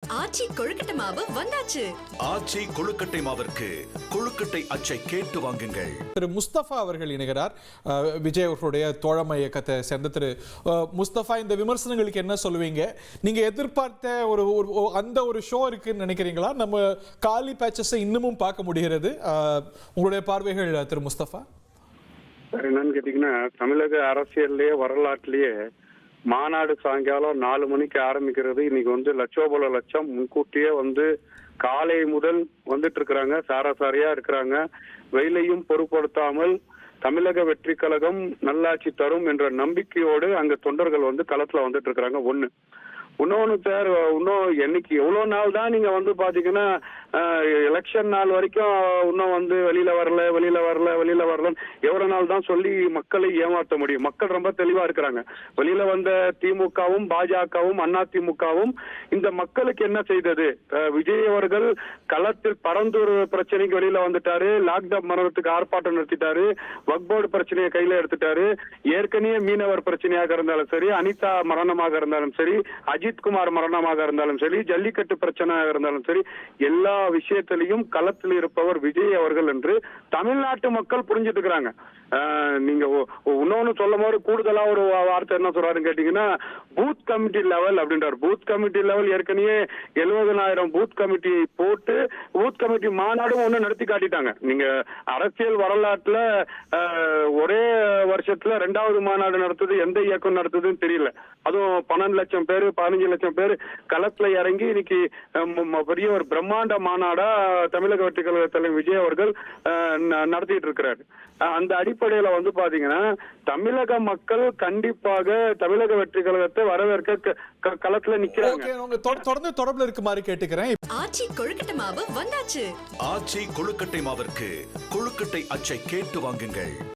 ஆச்சி கொழுக்கட்டை மாவு வந்தாச்சு. ஆச்சி கொழுக்கட்டை மாவிற்கு கொழுக்கட்டை அச்சை கேட்டு வாங்குங்கள். திரு முஸ்தபா அவர்கள் இணைகிறார். விஜய் அவர்களுடைய தோழமை இயக்கத்தை சேர்ந்த திரு முஸ்தபா, இந்த விமர்சனங்களுக்கு என்ன சொல்லுவீங்க? நீங்க எதிர்பார்த்த அந்த ஒரு ஷோ இருக்குன்னு நினைக்கிறீங்களா? நம்ம காலி பேச்சஸை இன்னமும் பார்க்க முடிகிறது. உங்களுடைய பார்வைகள் திரு முஸ்தபா. என்னன்னு கேட்டீங்கன்னா, தமிழக அரசியல்லையே வரலாற்றிலேயே மாநாடு சாயங்காலம் 4 மணிக்கு ஆரம்பிக்கிறது. இன்னைக்கு லட்சோபல லட்சம் முன்கூட்டியே காலை முதல் வந்துட்டு இருக்கிறாங்க, சாராசாரியா இருக்கிறாங்க. வெயிலையும் பொருட்படுத்தாமல் தமிழக வெற்றி கழகம் நல்லாட்சி தரும் என்ற நம்பிக்கையோடு அங்க தொண்டர்கள் களத்துல வந்துட்டு இருக்கிறாங்க. இன்னொன்னு சார், இன்னும் என்னைக்கு எவ்வளவு நாள் தான் நீங்க பாத்தீங்கன்னா எலெக்ஷன் நாள் வரைக்கும் இன்னும் வெளியில வரல எவ்வளவு நாள் தான் சொல்லி மக்களை ஏமாற்ற முடியும்? மக்கள் ரொம்ப தெளிவா இருக்கிறாங்க. வெளியில வந்த திமுகவும் பாஜகவும் அதிமுகவும் இந்த மக்களுக்கு என்ன செய்தது? விஜய் அவர்கள் களத்தில் பரந்தூர் பிரச்சனைக்கு வெளியில வந்துட்டாரு, லாக்டவுன் மரணத்துக்கு ஆர்ப்பாட்டம் நடத்திட்டாரு, வக்போர்டு பிரச்சனையை கையில எடுத்துட்டாரு. ஏற்கனவே மீனவர் பிரச்சனையாக இருந்தாலும் சரி, அனிதா மரணமாக இருந்தாலும் சரி, அஜித்குமார் மரணமாக இருந்தாலும் சரி, ஜல்லிக்கட்டு பிரச்சனையாக இருந்தாலும் சரி, எல்லா விஷயத்திலையும் களத்தில் இருப்பவர் விஜய் அவர்கள் என்று தமிழ்நாட்டு மக்கள் புரிஞ்சுட்டு இருக்கிறாங்க. நீங்க இன்னொன்னு சொல்லும் போது கூடுதலா ஒரு வார்த்தை என்ன சொல்றாருன்னு கேட்டீங்கன்னா, பூத் கமிட்டி லெவல் அப்படின்றார். பூத் கமிட்டி லெவல் ஏற்கனவே 70,000 பூத் கமிட்டி போட்டு பூத் கமிட்டி மாநாடும் நடத்தி காட்டிட்டாங்க. நீங்க அரசியல் வரலாற்றுல ஒரே வருஷத்துல 2வது மாநாடு நடத்துது எந்த இயக்கம் நடத்துதுன்னு தெரியல. அதுவும் 12 லட்சம் பேரு 15 லட்சம் பேர் களத்துல இறங்கி இன்னைக்கு பெரிய ஒரு பிரம்மாண்ட மாநாடா தமிழக வெற்றி கழக தலைவர் விஜய் அவர்கள் நடத்திட்டு இருக்கிறாரு. அந்த அடிப்படையில பாத்தீங்கன்னா தமிழக மக்கள் கண்டிப்பாக தமிழக வெற்றி கழகத்தை வரவேற்க களத்துல நிக்கிறாங்க. தொடர்ந்து தொடர்புல இருக்குமாறு கேட்டுக்கிறேன். ஆச்சி கொழுக்கட்டை மாவு வந்தாச்சு. ஆச்சி கொழுக்கட்டை மாவிற்கு கொழுக்கட்டை அச்சை கேட்டு வாங்குங்கள்.